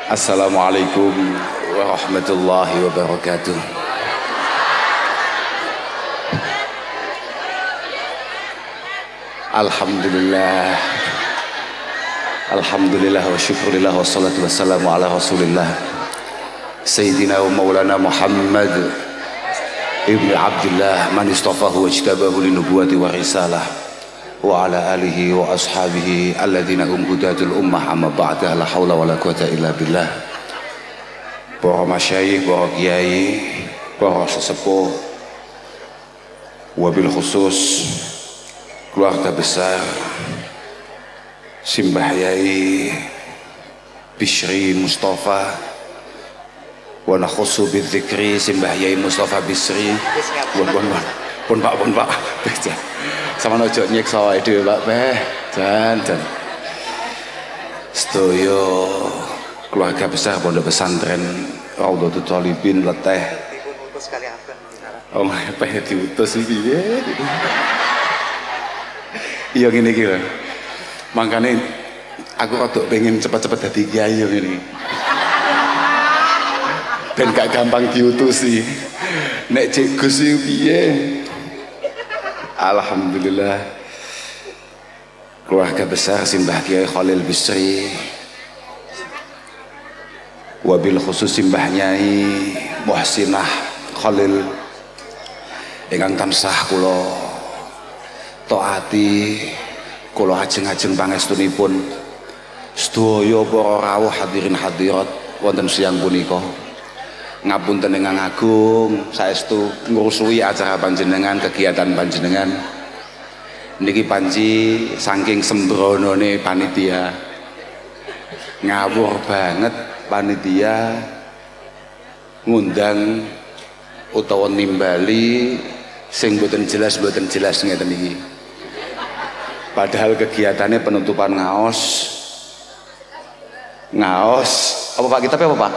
Assalamualaikum warahmatullahi wabarakatuh. Alhamdulillah, alhamdulillah wa syukurillah wa salatu wassalamu ala rasulillah Sayyidina wa maulana Muhammad ibn Abdullah man istafahu wa ijtabahu linubuwati wa risalah wa ala alihi wa ashabihi alladhina hudatul ummah amma ba'da la hawla wa la quwata illa billah. Para masyayikh, para kiai, para sesepuh, wabil khusus keluarga besar Simbah Yai Bishri Mustafa wa nakhussu bidzikri Simbah Yai Mustafa Bishri pun pak sama ojo nyiksa wae dhewe Pak jan sedaya keluarga besar Pondok Pesantren Raudhatul Thalibin Leteh diutus kali aben oh peh diutus iki iya gini kira makanya aku rada pengen cepet-cepet dadi kiai ini dan gak gampang diutusi nek cek Gus piye. Alhamdulillah keluarga besar Simbah Kiai Khalil Bisri wabil khusus Simbah Nyai Muhsinah Khalil ingkang tansah kula taati kula ajeng-ajeng pangestunipun sedaya para rawuh hadirin hadirat wonten siang punika ngapunten ingkang agung saestu ngrusuhi acara panjenengan kegiatan panjenengan niki panci saking sembronone panitia ngawur banget panitia ngundang utawa nimbali sing boten jelas ngeten iki. Padahal kegiatannya penutupan ngaos apa Pak kitabnya apa Pak?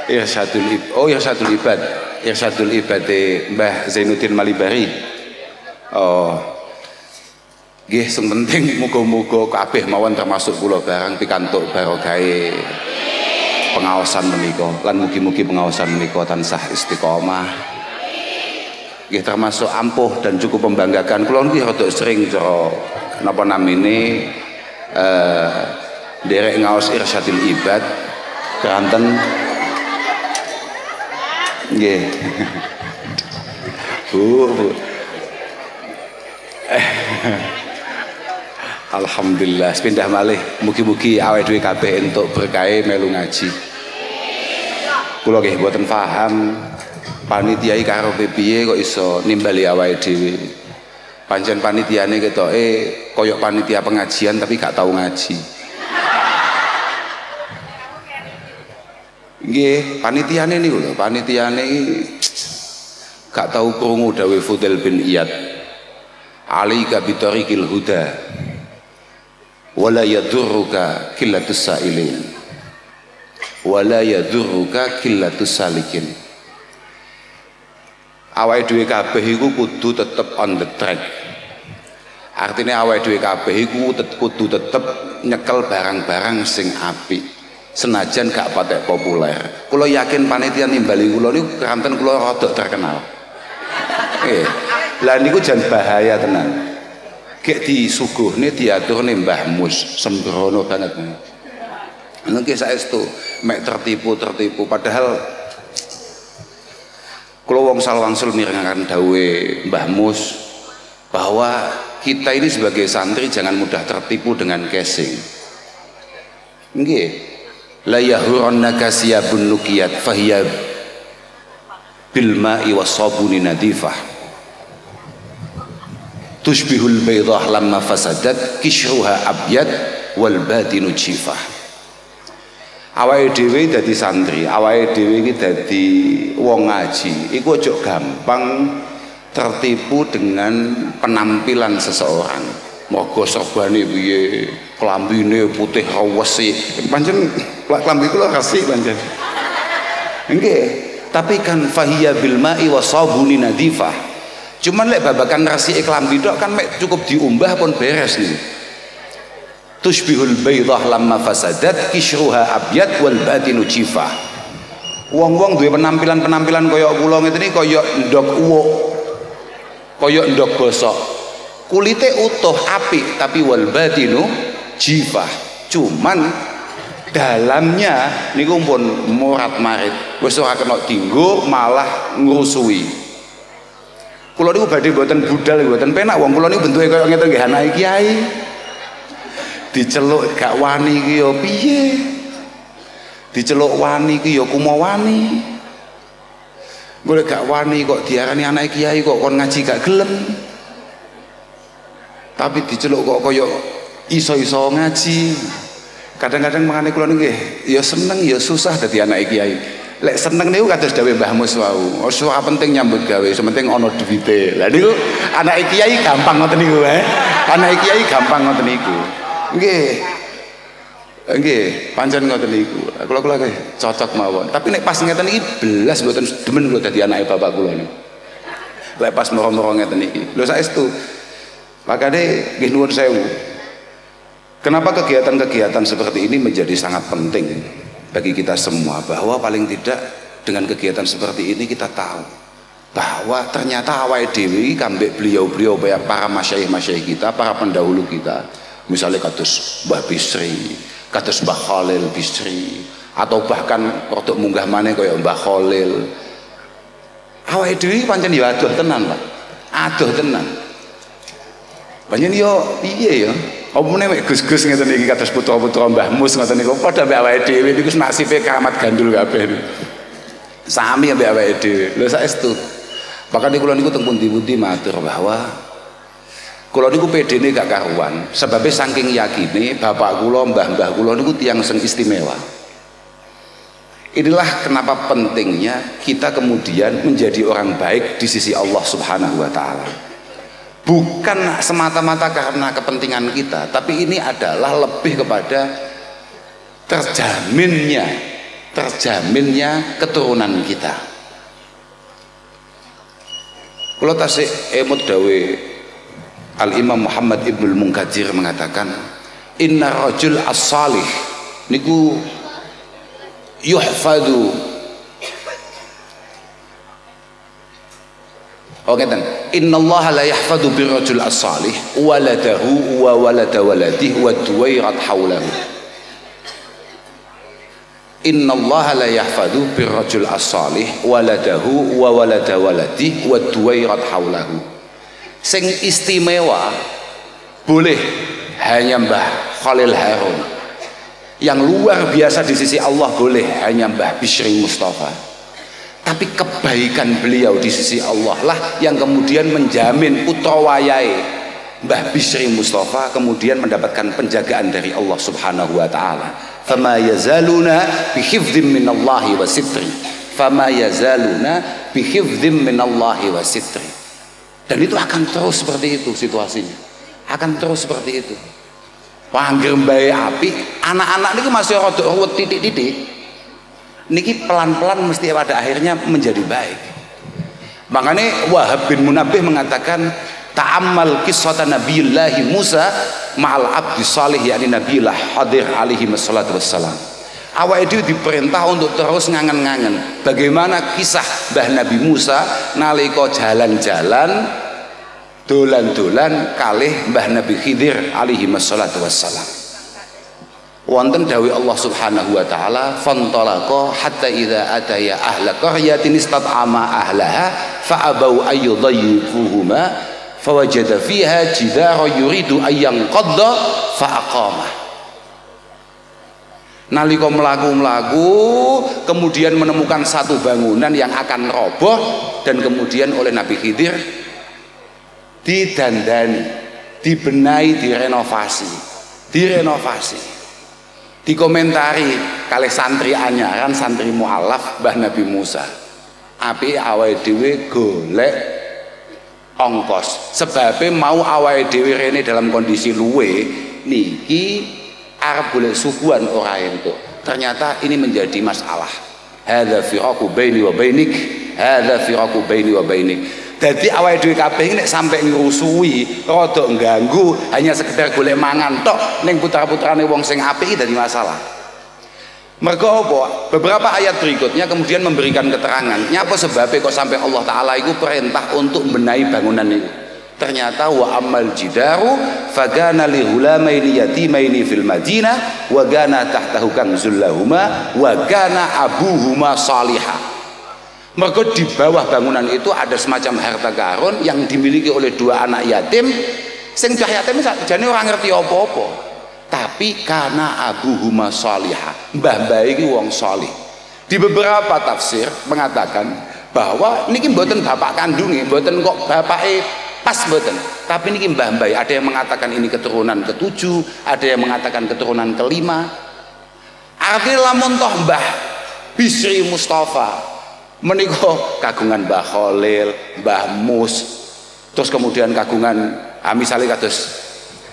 Irsyadul Ibad Mbah Zainuddin Malibari. Oh nggih sing penting muga-muga kabeh mawon termasuk kula barang pikantuk barogahe pengaosan menika lan mugi-mugi pengaosan menika tansah istiqomah nggih termasuk ampuh dan cukup membanggakan. Kula niki rada sering cara napa namine derek ngaos Irsyadul Ibad keranten nggih. Bu. Alhamdulillah pindah malih mugi-mugi awake dhewe kabeh entuk berkah melu ngaji. Kula nggih mboten paham panitia iki karo piye kok iso nimbali awake dhewe. Pancen panitiane ketoke kaya panitia pengajian tapi gak tau ngaji. Nggih, panitiane niku lho, panitiane gak tau krungu dawuh Fudail bin Iyad. Alika bitariqil huda wala yadurruka qillatus sa'ilin wala yadurruka qillatus salikin. Awake dhewe kabeh iku kudu tetep on the track. Artinya awake dhewe kabeh iku kudu tetep nyekel barang-barang sing apik. Senajan gak patek populer. Kula yakin panitia nimbali kula niku keranten kula rada terkenal. Lah niku jan bahaya tenan. Gek disuguhne diaturne Mbah Mus, sembrono banget. Niki saestu mek tertipu padahal kula wong salwangsul mirengaken dawuhe Mbah Mus bahwa kita ini sebagai santri jangan mudah tertipu dengan casing. Nggih. La yahurannaka siyabun nukiyat fahiya bil ma'i was sabuni nadifah tushbihul baydah lamma fasadat kishruha abyad wal batinu jifah. Awake dhewe dadi santri, awake dhewe iki dadi wong ngaji iku aja gampang tertipu dengan penampilan seseorang. Moga serbane piye, klambine putih resik. Pancen klambi kula resik pancen. Nggih, tapi kan fahiya bil ma'i wasabuni nadifah. Cuman lek babakan resike klambi tok kan mek cukup diumbah pun beres nih. tushbihul baydah lamma fasadat kishruha abyad wal batinu jifah. Wong-wong duwe penampilan kaya kula ngeten iki kaya ndok uwuk, kaya ndok bosok. Kulite utuh apik tapi wal batinu jifah. Cuman dalamnya niku pun morat-marit. Wis ora kena dienggo malah ngrusuhi. Kula niku badhe mboten budal mboten penak wong kula niku bentuke kaya ngeten nggih anake kiai. Diceluk gak wani iki ya piye? Diceluk wani iki ya kumo wani. Golek gak wani kok diarani anake kiai kok kon ngaji gak gelem. Tapi diceluk kok kaya iso-iso ngaji. Kadang-kadang mangane kula nggih ya seneng ya susah dadi anake kiai. Lek seneng niku kados dawuh Mbah Mus wau. Ora penting nyambut gawe, sementing ana duwite. Lah niku anake kiai gampang ngoten niku, Anake kiai gampang ngoten niku. Nggih. Nggih, pancen ngoten niku. Kula cocok mawon. Tapi nek pas ngeten iki belas mboten demen kula dadi anake bapak kula niku. Lek pas moro-moro ngeten iki. Lho saestu. Makane nggih nuwun sewu. Kenapa kegiatan-kegiatan seperti ini menjadi sangat penting bagi kita semua, bahwa paling tidak dengan kegiatan seperti ini kita tahu bahwa ternyata awake dhewe kambek beliau-beliau para masyayikh-masyayikh kita, para pendahulu kita, misalnya kados Mbah Bisri, kados Mbah Khalil Bisri, atau bahkan rodok munggah maneh kaya Mbah Khalil. Awake dhewe pancen ya adoh tenan, Pak. Adoh tenan. Pancen yo piye ya? Omone mek Gus-gus ngeten iki kados putra-putra Mbah Mus ngoten niku padha mbek awake dhewe niku nasibe keramat gandul kabeh. Sami mbek awake dhewe. Lho saestu. Bahkan kula niku teng pundi-pundi matur bahwa kula niku pedene gak karuan, sebabe saking yakine bapak kula, mbah-mbah kula niku tiyang sing istimewa. Inilah kenapa pentingnya kita kemudian menjadi orang baik di sisi Allah Subhanahu wa taala. Bukan semata-mata karena kepentingan kita, tapi ini adalah lebih kepada terjaminnya keturunan kita. Kalau tasik emut dawe Al-Imam Muhammad Ibnul Munkadir mengatakan, inna rajul as-salih niku yuhfadu. Ngeten, innallaha la yahfadu birrajul as-salih waladahu wa walada waladihi wa duwairat haulahu. Innallaha la yahfadu birrajul as-salih waladahu wa walada waladihi wa duwairat haulahu. Sing istimewa boleh hanya Mbah Khalil Harun. Yang luar biasa di sisi Allah boleh hanya Mbah Bisri Mustafa. Tapi kebaikan beliau di sisi Allah lah yang kemudian menjamin putra wayahe Mbah Bisri Mustafa kemudian mendapatkan penjagaan dari Allah Subhanahu wa taala. Fama yazaluna bihifdzim minallahi wa sitri. Fama yazaluna bihifdzim minallahi wa sitri. Dan itu akan terus seperti itu situasinya. Akan terus seperti itu. Panggil mbae api, anak-anak niku masih rada ruwet titik-titik. Niki pelan-pelan mesti pada akhirnya menjadi baik. Makanya Wahab bin Munabbih mengatakan ta'ammal qissata Nabiyillahi Musa ma'al abdi salih, yakni Nabiillah Hadir alaihi wassalatu wassalam. Awake dhewe diperintah untuk terus ngangen-ngangen bagaimana kisah Mbah Nabi Musa nalika jalan-jalan dolan-dolan kalih Mbah Nabi Khidir alaihi wassalatu wassalam. Wonten dawuh Allah Subhanahu wa taala, fantalaqa hatta idza ataya ahla qaryatin istat'ama ahlaha fa'abau ayyudayyifuhuma fawajada fiha jidara yuridu ayyanqadda fa'aqama. Nalika mlaku-mlaku kemudian menemukan satu bangunan yang akan roboh dan kemudian oleh Nabi Khidir didandani, dibenahi, direnovasi. Dikomentari kalih santri anyaran, santri mualaf Mbah Nabi Musa. Api awake dhewe golek ongkos. Sebabnya mau awake dhewe rene dalam kondisi luwe niki arep golek suguhan ora entuk. Ternyata ini menjadi masalah. Hadza firaqu baini wa bainik, hadza firaqu baini wa bainik. Dadi awake dhewe kabeh nek sampe ngrusui, rada ngganggu, hanya sekedar golek mangan tok ning putra-putrane wong sing apik iki dadi masalah. Mergo apa? Beberapa ayat berikutnya kemudian memberikan keterangan nyapa sebabnya kok sampai Allah Ta'ala itu perintah untuk benahi bangunan itu. Ternyata wa ammal jidaru fagana li hulamaini yatimaini fil madinah wa gana tahtahu kanzul lahuma wa gana abuhuma salihah. Mergo di bawah bangunan itu ada semacam harta karun yang dimiliki oleh dua anak yatim sing cah yatim sakjane ora ngerti apa-apa. Tapi karena abuhuma salihah, mbah-mbah iki wong salih. Di beberapa tafsir mengatakan bahwa niki mboten bapak kandunge, mboten kok bapake pas mboten. Tapi niki mbah-mbah, ada yang mengatakan ini keturunan ke-7, ada yang mengatakan keturunan ke-5. Artinya lamun toh Mbah Bisri Mustafa menika kagungan Mbah Khalil, Mbah Mus, terus kemudian kagungan misalnya kados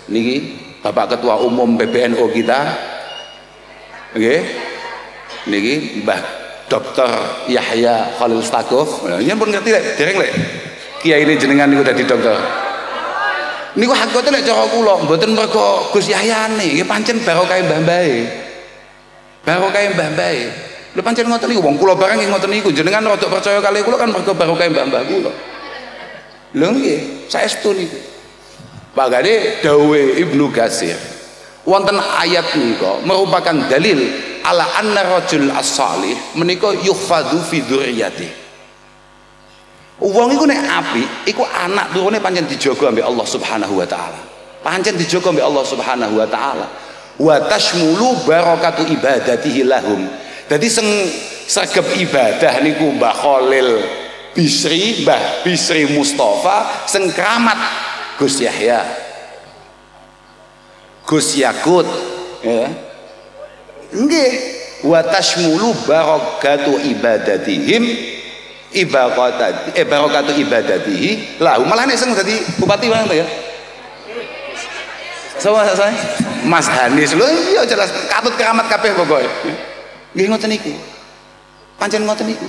niki Bapak Ketua Umum PBNU kita, nggih, niki Mbah Dr. Yahya Khalil Stakuf. Yen pun ngerti lek, dereng lek. Kiai ini jenengan niku dadi dokter. Niku hakikate lek cara kula mboten mergo Gus Yahyane, nggih pancen barokah mbah-mbahe. Barokah mbah-mbahe. Lho pancen ngoten niku wong kula barang nggih ngoten niku. Jenengan rada percaya kali kula kan mergo barokah mbah-mbah kula. Lho nggih, saestu niku. Bagane dawe Ibnu Katsir wonten ayat menika merupakan dalil ala anna rajul as-salih menika yuhfadhu fi dzurriyyati. Wong iku nek apik iku anak turune pancen dijaga ambek Allah Subhanahu wa taala. Pancen dijaga ambek Allah Subhanahu wa taala. Wa tashmulu barakatu ibadatihi lahum. Dadi sregep ibadah niku Mbah Khalil Bisri, Mbah Bisri Mustafa sing kramat Gus Yahya, Gus Yakut, ya, nggih, wa tashmulu barakatu ibadatihim, barakatu ibadatihi, lah, malah nek sing dadi bupati mana ya? Saya, Mas Hanis, lho, iya jelas, katut keramat kabeh pokoke, nggih ngoten niku, pancen ngoten niku,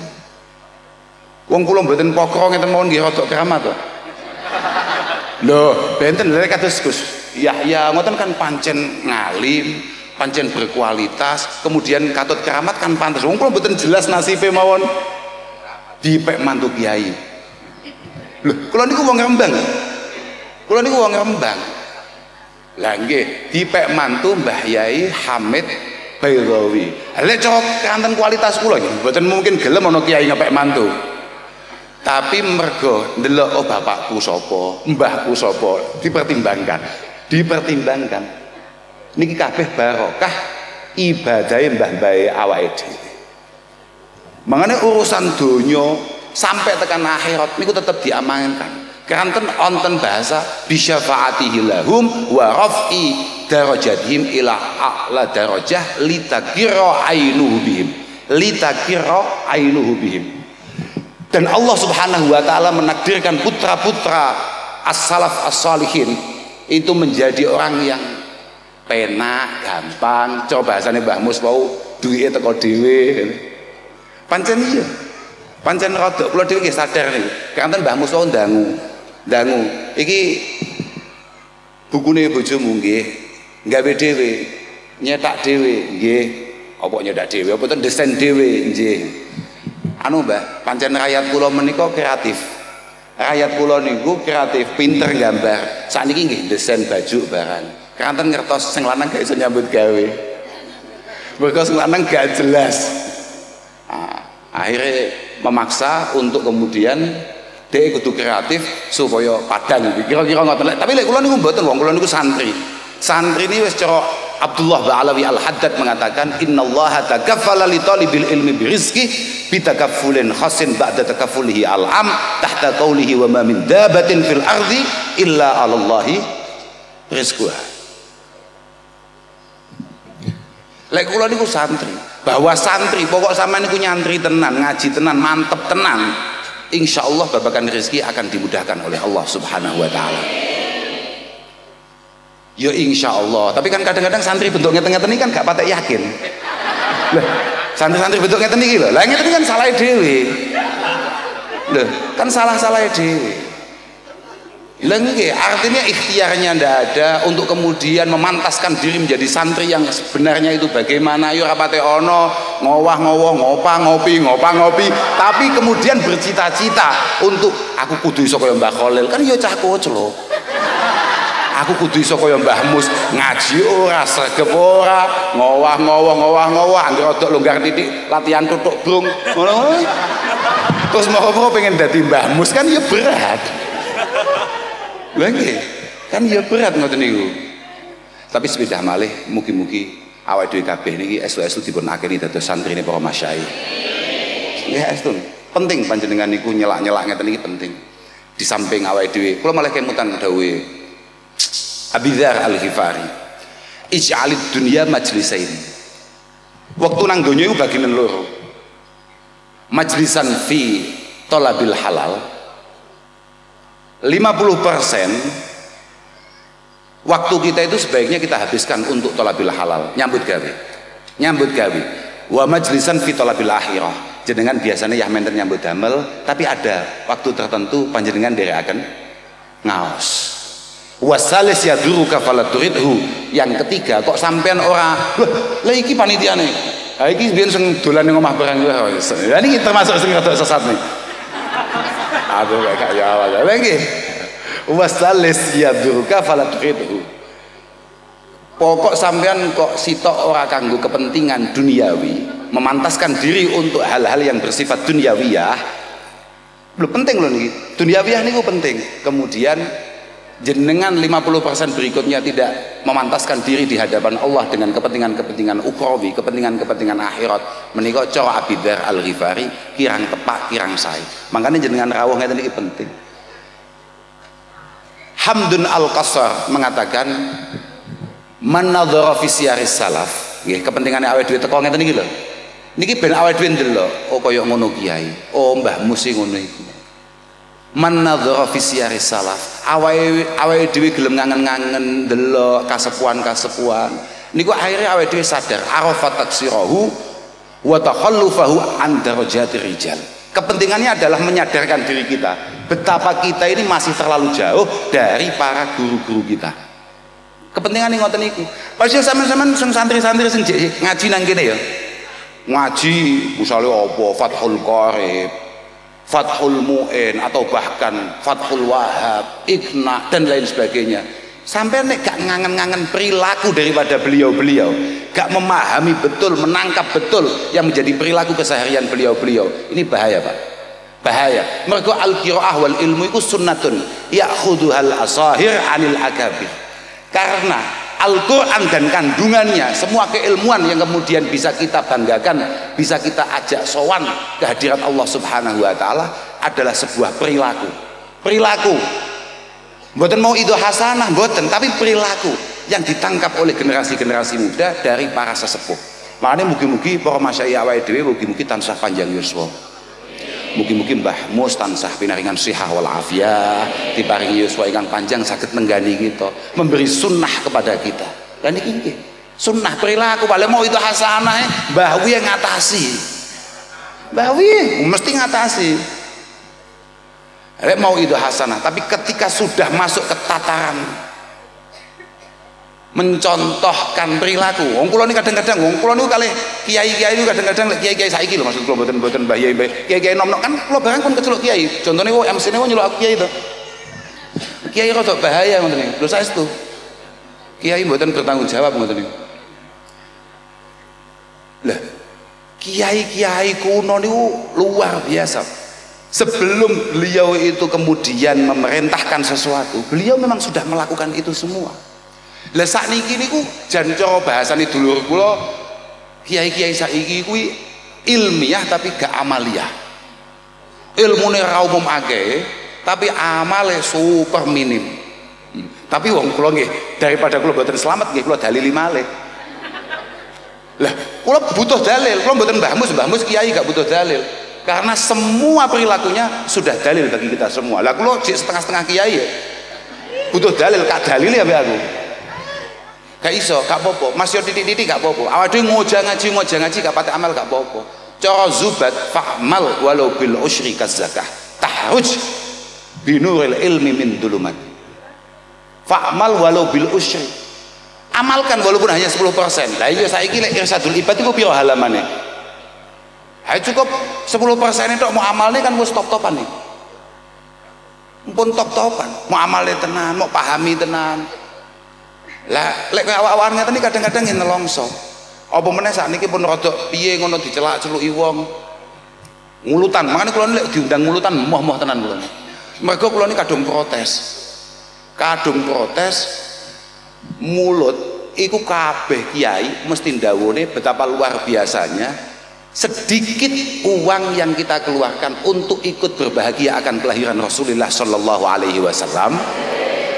wong kula mboten pokro ngeten mawon nggih rada keramat kok. Loh, benten lek kados Gus Yahya ngoten kan pancen ngalim, pancen berkualitas, kemudian katut keramat kan pantes. Wong kula mboten jelas nasibe mawon dipek mantu kiai. Lho, kula niku wong Rembang. Kula niku wong Rembang. Lah nggih, dipek mantu Mbah Yai Hamid Baydawi. Lek cara kanten kualitas kula nggih mboten mungkin gelem ana kiai ngepek mantu. Tapi mergo ndelok oh bapakku sapa, mbahku sapa, dipertimbangkan niki kabeh barokah ibadahe mbah-mbahe awake dhewe. Mangane urusan donya sampai tekan akhirat niku tetep diamankan. Kanten onten bahasa bisyafaatihi lahum wa raf'i darajatihim ila a'la darajah litakira ainuhu bihim. Dan Allah Subhanahu wa taala menakdirkan putra-putra as-salaf as-salihin itu menjadi orang yang penak, gampang. Coba bahasane Mbah Mus wau duwike teko dhewe. Pancen iya. Pancen rada kula dhewe nggih sadar niku. Kanten Mbah Mus wau ndangu. Iki bukune bojomu nggih, gawe dhewe, nyetak dhewe nggih. Apa nyetak dhewe? Apa ten desain dhewe nggih. Anu Mbah, pancen rakyat kula menika kreatif. Rakyat kula niku kreatif, pinter gambar. Sakniki nggih desain baju barang. Kanten ngertos sing lanang gak iso nyambut gawe. Mergo sing lanang gak jelas. Akhirnya memaksa untuk kemudian dia kudu kreatif supaya padan. Kira-kira ngoten. Tapi lek kula niku mboten wong, kula niku santri. Santri ini wis cara Abdullah Ba'alawi Al-Haddad mengatakan innallaha takaffala li talibil ilmi birizqi bitakaffulin khasin ba'da takaffulihi al-am tahta qawlihi wa ma min dabatin fil ardi illa 'alallahi rizquha. Lek kula niku santri, bahwa santri pokok sampean niku nyantri tenan, ngaji tenan, mantep tenan, insyaallah babagan rezeki akan dimudahkan oleh Allah Subhanahu wa taala. Ya insya Allah. Tapi kan kadang-kadang santri bentuk ngeten-ngeten ini kan gak patek yakin. Lah, santri-santri bentuk ngeten iki lho. Lah ngeten kan salah dhewe. Loh, kan salah-salah dhewe. Lengge, artinya ikhtiarnya ndak ada untuk kemudian memantaskan diri menjadi santri yang sebenarnya itu bagaimana. Yo rapate ono ngowah-ngowoh, ngopi, tapi kemudian bercita-cita untuk aku kudu iso kaya Mbah Khalil, kan yo cah koclo. Aku kudu iso kaya Mbah Mus, ngaji ora, sregep ora, ngowah, anggere rodok longgar titik, latihan tutuk brung, ngono. Terus mau pengen dadi Mbah Mus kan yo berat. Lha nggih, kan ya berat ngoten niku. Tapi sepeda malih mugi-mugi awake dhewe kabeh niki estu-estu dipun akhiri dados santrine para masyayikh. Nggih estu. Penting panjenengan niku nyelak-nyelak ngeten niki penting. Di samping awake dhewe, kula malah kemutan dawuhe Abi Dzar Al-Ghifari. Ij'alid dunya majlisain. Waktu nang donya iku bagian loro. Majlisan fi talabil halal. 50% waktu kita itu sebaiknya kita habiskan untuk thalabil halal, nyambut gawe wa majlisan fi thalabil akhirah. Jenengan biasanya ya menten nyambut damel, tapi ada waktu tertentu panjenengan dherekaken ngaos. Wasalis yaduruka falaturidhu. Yang ketiga, kok sampean ora lha iki panitiane, ha iki biyen sing dolan ning omah barang lha niki termasuk sing rada sesat nih. Aduh gak jawab lagi. Wasalis yadurka falaturidhu. Pokok sampean kok sitok ora kanggo kepentingan duniawi, memantaskan diri untuk hal-hal yang bersifat duniawiyah. Belum penting loh niki. Duniawiyah niku penting. Kemudian jenengan 50% berikutnya tidak memantaskan diri di hadapan Allah dengan kepentingan-kepentingan ukhrawi, kepentingan-kepentingan akhirat. Menika cara Abi Dzar Al-Ghifari kirang tepak, kirang sae. Makanya jenengan rawuh ngeten iki penting. Hamdun Al-Qasar mengatakan man nadzara fi siyaris salaf, nggih kepentingane awake dhewe teko ngeten iki lho. Niki ben awake dhewe ndelok, oh kaya ngono kiai, oh Mbah Musi ngono iku. Man nadzara fi siyaris salaf, awake dhewe gelem ngangen-ngangen ndelok kasepuan-kasepuan niku akhirnya awake dhewe sadar arafat taksirahu wa takhallufahu an darajatir rijal. Kepentingannya adalah menyadarkan diri kita betapa kita ini masih terlalu jauh dari para guru-guru kita. Kepentingannya ngoten niku. Padahal sampean-sampean sing santri-santri sing ngaji nang kene ya. Ngaji misale apa Fathul Qarib, Fathul Mu'in, atau bahkan Fathul Wahab, Iqna dan lain sebagainya. Sampai nek gak ngangen-ngangen perilaku daripada beliau-beliau, gak memahami betul, menangkap betul yang menjadi perilaku keseharian beliau-beliau, ini bahaya Pak, bahaya. Mergo al-qiraah wal ilmu itu sunnatun ya'khudhuhal asahir anil akabir. Karena Al-Quran dan kandungannya, semua keilmuan yang kemudian bisa kita banggakan, bisa kita ajak sowan kehadiran Allah Subhanahu wa Ta'ala adalah sebuah perilaku. Mboten mau itu hasanah, mboten, tapi perilaku yang ditangkap oleh generasi-generasi muda dari para sesepuh. Makanya mugi-mugi para masyayikh awake dhewe mugi-mugi tansah panjang yuswa. Mugi-mugi Mbah Mus tansah pinaringan sihah wal afiyah, diparingi yuswa ingkang panjang saged nenggani kita, memberi sunnah kepada kita. Dan niki nggih, sunnah perilaku paling mau itu hasanah, Mbah Wi yang ngatasi. Mbah Wi mesti ngatasi. Rek mau itu hasanah, tapi ketika sudah masuk ke tataran mencontohkan perilaku, wong kula ini kadang-kadang wong kula niku kalih kiai-kiai niku kadang-kadang kiai-kiai saiki lho, maksud kula mboten mbah kiai-kiai nom-nom kan kula barang pun keceluk kiai. Contone kok MC-ne kok nyeluk aku kiai to. Kiai rada bahaya ngoten niku. Lho saestu. Kiai mboten bertanggung jawab ngoten niku. Lah, kiai-kiai kuno niku luar biasa. Sebelum beliau itu kemudian memerintahkan sesuatu, beliau memang sudah melakukan itu semua. Lah sakniki niku jan cara bahasane dulur kula kiai-kiai saiki kuwi ilmiah tapi gak amaliyah. Ilmune ra umum akeh tapi amale super minim. Tapi wong kula nggih daripada kula mboten selamat nggih kula dalili malih. Lah kula butuh dalil, kula mboten Mbah Mus kiai gak butuh dalil. Karena semua perilakunya sudah dalil bagi kita semua. Lah kula jek setengah-setengah kiai ya. Butuh dalil, kak dalil ya aku. Gak iso, gak apa-apa. Mas yo titik-titik gak apa-apa. Awake dhewe ngojah ngaji gak pati amal gak apa-apa. Cara Zubat fa'mal walau bil usyri kazakah. tahruj binuril ilmi min dulumat fa'mal walau bil usri, amalkan walaupun hanya 10%. Lah iya saiki lek irsadul ibad iku piro halamane? Ha cukup 10% itu mau amalnya kan wis top-topan nih. Pun top-topan, mau amalnya tenan, mau pahami tenan. Lah lek awak-awakan ngeten iki kadang-kadang yen nelongso. Apa meneh sakniki pun rada piye ngono dicelak-celuki wong. Ngulutan, makanya kula lek diundang ngulutan moh-moh tenan kula. Mergo kula niki kadung protes. Kadung protes mulut iku kabeh kiai mesti ndawone betapa luar biasanya sedikit uang yang kita keluarkan untuk ikut berbahagia akan kelahiran Rasulullah Shallallahu Alaihi Wasallam.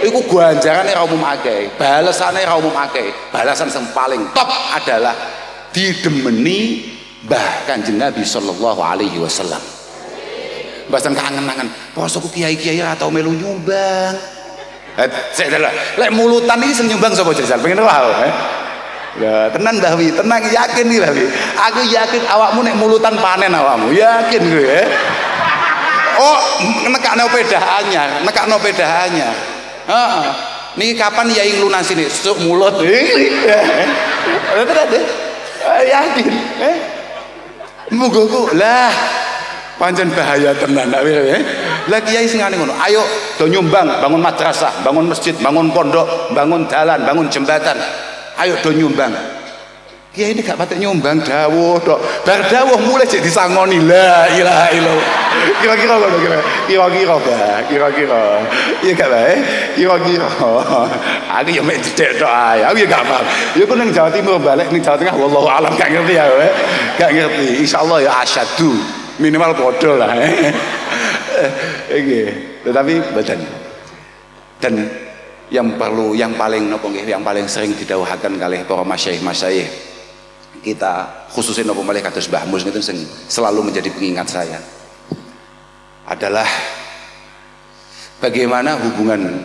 Iku ganjarane ra umum akeh, balasane ra umum akeh. Balasan yang paling top adalah didemeni Mbah Kanjeng Nabi Sallallahu Alaihi Wasallam. Bahasan kangen-kangen, posoku kiai-kiai atau melu nyumbang. Lek mulutan iki sing nyumbang sapa jajal? Pengen wae. Ya, tenan Mbah Wi, tenang yakin nih Mbah Wi. Aku yakin awakmu nek mulutan panen awakmu. Yakin gue ya. Oh, nekakno pedah anyar, nekakno pedah anyar. Heeh. Niki kapan yai nglunasi nih? Suk mulut. Yakin, muga-muga lah pancen bahaya tenan lah kiai sing ngene ngono, ayo do nyumbang, bangun madrasah, bangun masjid, bangun pondok, bangun jalan, bangun jembatan, ayo do nyumbang. Kiai ini gak patek nyumbang, dawuh tok, bar dawuh mulai jadi disangoni la ilaha illallah. Kira-kira ngono kira-kira Bah, kira-kira iya gak bae, kira-kira aku ya mek cedek tok ae, aku ya gak paham ya ku ning Jawa Timur balik ning Jawa Tengah wallahu alam gak ngerti ya gak ngerti, insyaallah ya asyadu minimal podo lah iki tetapi badan dan yang perlu yang paling napa nggih yang paling sering didhawuhaken kalih para masyayikh kita khususnya napa malih kados Mbah Mus niku sing selalu menjadi pengingat saya adalah bagaimana hubungan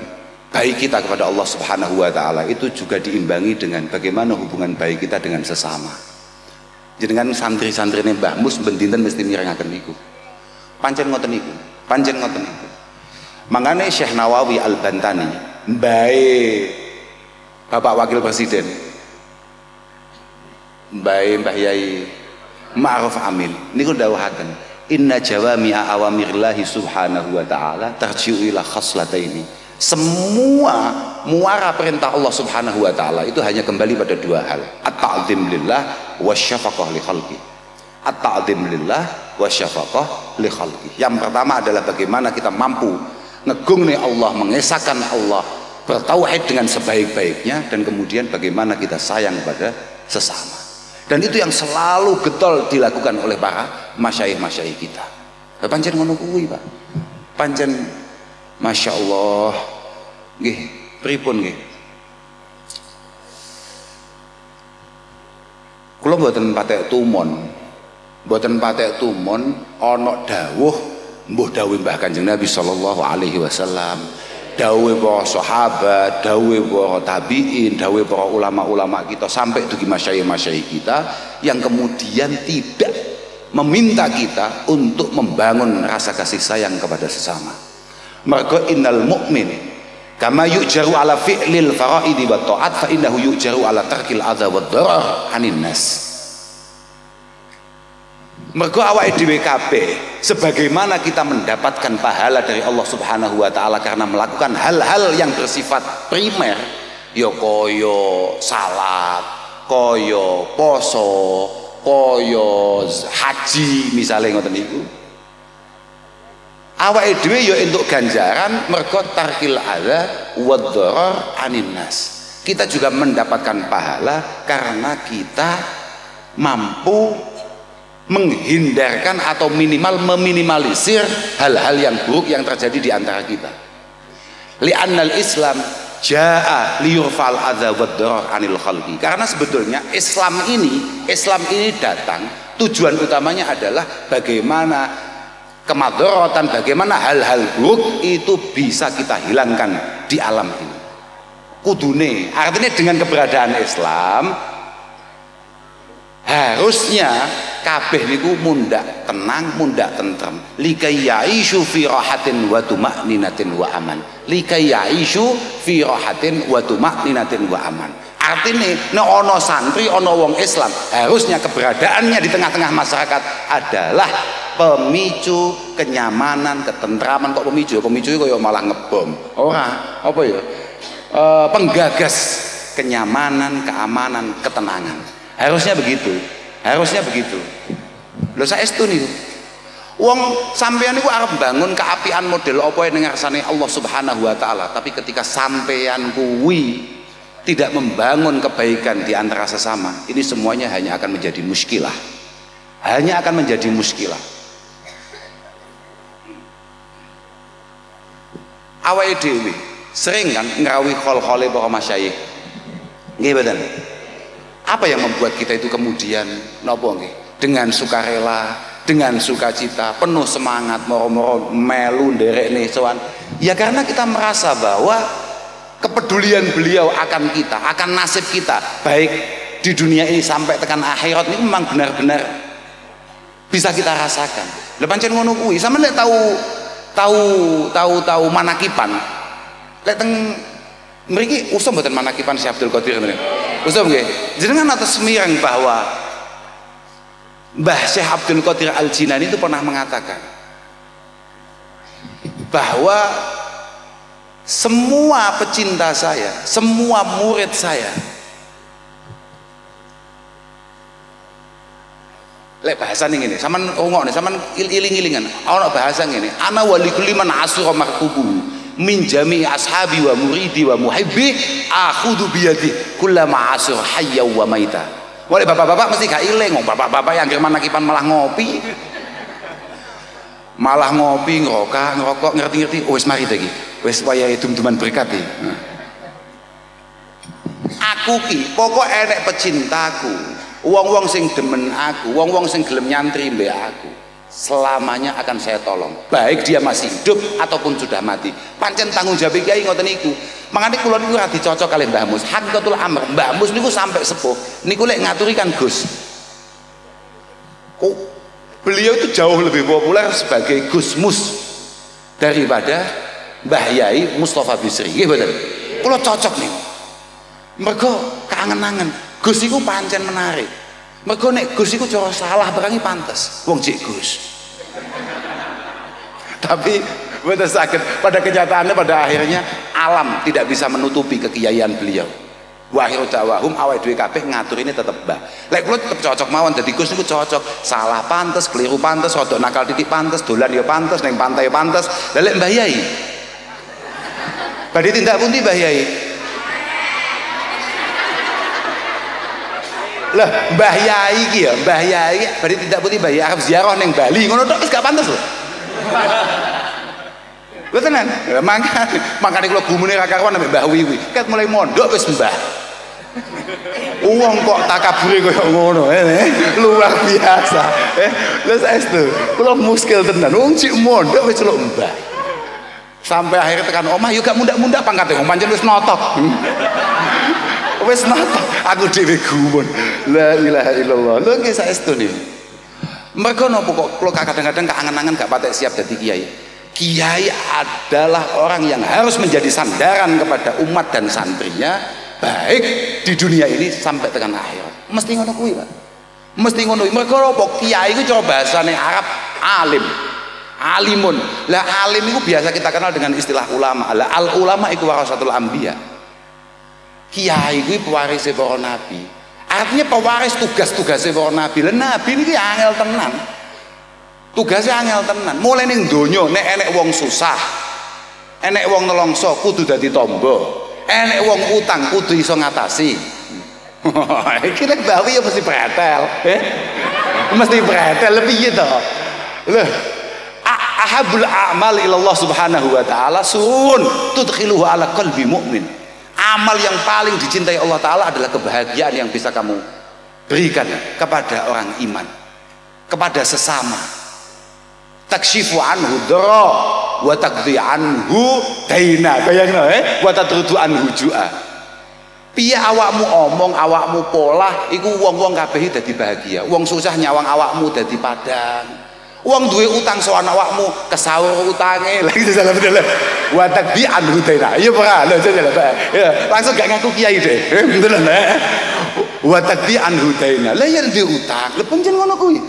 baik kita kepada Allah Subhanahu wa taala itu juga diimbangi dengan bagaimana hubungan baik kita dengan sesama. Jenengan santri-santrine Mbah Mus ben dinten mesti mirengaken niku. Pancen ngoten niku, pancen ngoten niku. Mangane Syekh Nawawi Al-Bantani, mbae Bapak Wakil Presiden, mbae Mbah Yai Ma'ruf Amin niku dawuhaken inna jawami'a awamirillahi subhanahu wa ta'ala tarji'u ila khaslataini. Semua muara perintah Allah subhanahu wa ta'ala itu hanya kembali pada dua hal, at-ta'zim lillah wa syafaqah li khalqi. At-ta'zim lillah wa syafaqah li khalqi. Yang pertama adalah bagaimana kita mampu ngegungni Allah, mengesahkan Allah, bertauhid dengan sebaik-baiknya, dan kemudian bagaimana kita sayang pada sesama. Dan itu yang selalu getol dilakukan oleh para masyayikh kita. Pancen ngono kuwi, Pak. Pancen Masya Allah nggih, pripun nggih. Kula mboten patek tumon. Mboten patek tumon ana dawuh mbuh dawuh Mbah Kanjeng Nabi sallallahu alaihi wasallam. Dawuh para sahabat, dawuh para tabi'in, dawuh para ulama-ulama kita sampai dugi masyayikh kita yang kemudian tidak meminta kita untuk membangun rasa kasih sayang kepada sesama. Maka innal mu'min kama yu'jaru ala fi'lil fara'idi wa ta'at fa innahu yu'jaru ala tarkil adza wad darar anin nas. Mergo awake dhewe kabeh sebagaimana kita mendapatkan pahala dari Allah Subhanahu wa taala karena melakukan hal-hal yang bersifat primer, ya kaya salat, kaya poso, kaya haji misalnya ngoten niku. Awake dhewe ya entuk ganjaran mergo tarkil adza wad darar anin nas. Kita juga mendapatkan pahala karena kita mampu menghindarkan atau minimal meminimalisir hal-hal yang buruk yang terjadi di antara kita. Li'annal Islam jaa liyurfal adza wad darar anil khalqi. Karena sebetulnya Islam ini datang tujuan utamanya adalah bagaimana kemadharatan, bagaimana hal-hal buruk itu bisa kita hilangkan di alam ini. Kudune artinya dengan keberadaan Islam Harusnya kabeh niku mundak tenang, mundak tentrem. Likai yaishu fi rahatin wa tuma'ninatin wa aman. Likai yaishu fi rahatin wa tuma'ninatin wa aman. Artinya nek ana santri, ana wong Islam, harusnya keberadaannya di tengah-tengah masyarakat adalah pemicu kenyamanan, ketentraman. Kok pemicu? Pemicu kok malah ngebom. Ora, apa ya? Penggagas kenyamanan, keamanan, ketenangan. Harusnya begitu. Harusnya begitu. Lho saestu niku. Wong sampeyan niku arep bangun keapian model apa ning ngarsane Allah Subhanahu wa taala, tapi ketika sampeyan kuwi tidak membangun kebaikan di antara sesama, ini semuanya hanya akan menjadi muskilah. Hanya akan menjadi muskilah. Awake dhewe sering kan ngrawuhi khol-khole para masyayikh. Nggih mboten? Apa yang membuat kita itu kemudian napa nggih? Dengan sukarela, dengan sukacita, penuh semangat, moro-moro melu nderekne sowan. Ya karena kita merasa bahwa kepedulian beliau akan kita, akan nasib kita, baik di dunia ini sampai tekan akhirat, ini memang benar-benar bisa kita rasakan. Lha pancen ngono kuwi, sampeyan lek tahu manakipan. Lek teng mriki usum mboten manakipan Syekh Abdul Qadir niku. Usum nggih. Jenengan atas semirang bahwa Mbah Syekh Abdul Qadir Al-Jilani itu pernah mengatakan bahwa semua pecinta saya, semua murid saya, lek bahasa nih gini, saman ngomong nih, saman iling-ilingan, ana bahasa gini, ana wali kuliman asura markubu, min jami ashabi wa muridi wa muhibbi, akhudu biyadi, kullama asur hayya wa maita. Wale bapak-bapak mesti gak iling, bapak-bapak yang manakipan malah ngopi, ngerokok, ngerti-ngerti, wis mari lagi. Wes wayahe dum-duman berkat iki. Aku ki pokok enek pecintaku, wong-wong sing demen aku, wong-wong sing gelem nyantri mbek aku, selamanya akan saya tolong, baik dia masih hidup ataupun sudah mati. Pancen tanggung jawab kiai ngoten niku. Mangane kula niku ora dicocok kali Mbah Mus. Hakikatul amr, Mbah Mus niku sampai sepuh niku lek ngaturi kan Gus. Oh, beliau itu jauh lebih populer sebagai Gus Mus daripada Mbah Yai Mustafa Bisri. Nggih mboten? Kula cocok niku. Mergo kangen-angen. Gus iku pancen menarik. Mergo nek Gus iku cara salah berangi pantes. Wong cek Gus. Tapi mboten saged, pada kenyataannya pada akhirnya alam tidak bisa menutupi kekiaian beliau. Wa akhiru da'wahum awake dhewe kabeh ngatur ini tetep Mbah. Lek kula tetep cocok mawon dadi Gus niku cocok. Salah pantes, keliru pantes, rada nakal titik pantes, dolan ya pantes, ning pantai pantes. Lah lek Mbah Yai badhe tindak pundi Mbah Yai? Lah Mbah Yai iki ya, Mbah Yai badhe tindak pundi Mbah Yai arep ziarah ning Bali, ngono tok wis gak pantes lho. Lho tenan. Mangkane kula gumune ra karuan ambek Mbah Wiwi. Ket mulai mondok wis Mbah. Wong kok takabure koyo ngono, luar biasa. Lha saestu, kula muskil tenan. Wong cik mondok wis celuk Mbah. Sampai akhirnya tekan omah yuk gak munda-munda pangkate wong pancen wis notok. Wis notok aku dhewe gumun. La ilaha illallah. Lho nggih saestu niku. Mergo napa kok kula kadang-kadang kangen-angen gak patek siap dadi kiai. Kiai adalah orang yang harus menjadi sandaran kepada umat dan santrinya, baik di dunia ini sampai tekan akhirat. Mesti ngono kuwi, Pak. Mesti ngono. Mergo napa kiai iku cara bahasane Arab alim. Alimun. Lah alim itu biasa kita kenal dengan istilah ulama. Lah al ulama iku warasatul anbiya. Kiai kuwi pewaris para nabi. Artinya pewaris tugas-tugasé para nabi. Lah nabi niki angel tenan. Tugasnya angel tenan. Mulai ning donya nek enek wong susah, enek wong nelongso kudu dadi tombo. Enek wong utang kudu iso ngatasi. Iki nek bawi ya mesti pretel, mesti pretel piye to? Lho ahabul a'mal ilallah subhanahu wa ta'ala surun tudkhiluhu ala qalbi mu'min. Amal yang paling dicintai Allah ta'ala adalah kebahagiaan yang bisa kamu berikan kepada orang iman, kepada sesama. Takshifu anhu dara wa taqdi anhu daina, bayangno wa tatrudu anhu ju'a. Piye awakmu omong, awakmu pola, iku wong-wong kabeh dadi bahagia. Wong susah nyawang awakmu dadi padang. Wong duwe utang sowan awakmu kesaur utange. Lah iki salah bener. Wa takbi anhu taina. Ya ora, lho jajal ya. Langsung gak ngaku kiai deh. Bener lho. Wa takbi anhu taina. Lah yen duwe utang, lho pancen ngono kuwi.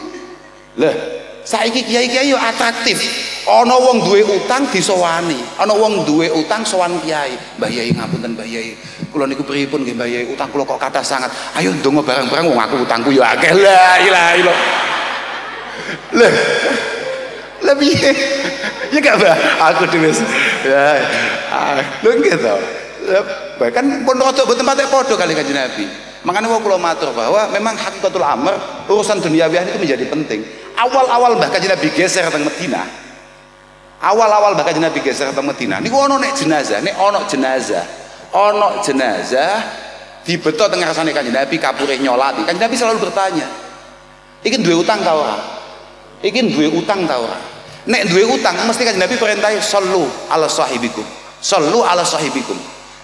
Lah saiki kiai-kiai yo atraktif. Ana wong duwe utang disowani, ana wong duwe utang sowan kiai. Mbah Yai ngapunten Mbah Yai, kula niku pripun nggih Mbah Yai, utang kula kok kathah sangat. Ayo ndonga bareng-bareng wong aku utangku yo akeh. La ilaha illallah. Lah piye? Ya gak Mbah, aku dhewe. Ya. Lho nggih to. Bahkan pun rada mboten patek padha kali Kanjeng Nabi. Makanya wong kula matur bahwa memang hakikatul amr urusan duniawiah itu menjadi penting. Awal-awal Mbah Kanjeng Nabi geser teng Madinah. Awal-awal Mbah Kanjeng Nabi geser teng Madinah niku ana nek jenazah, ana jenazah dibeto teng ngarsane Kanjeng Nabi kapure nyolati. Kanjeng Nabi selalu bertanya, iki duwe utang ta ora? Iki duwe utang ta ora? Nek duwe utang mesti Kanjeng Nabi perintahe sallu ala sahibikum. Sallu ala sahibikum.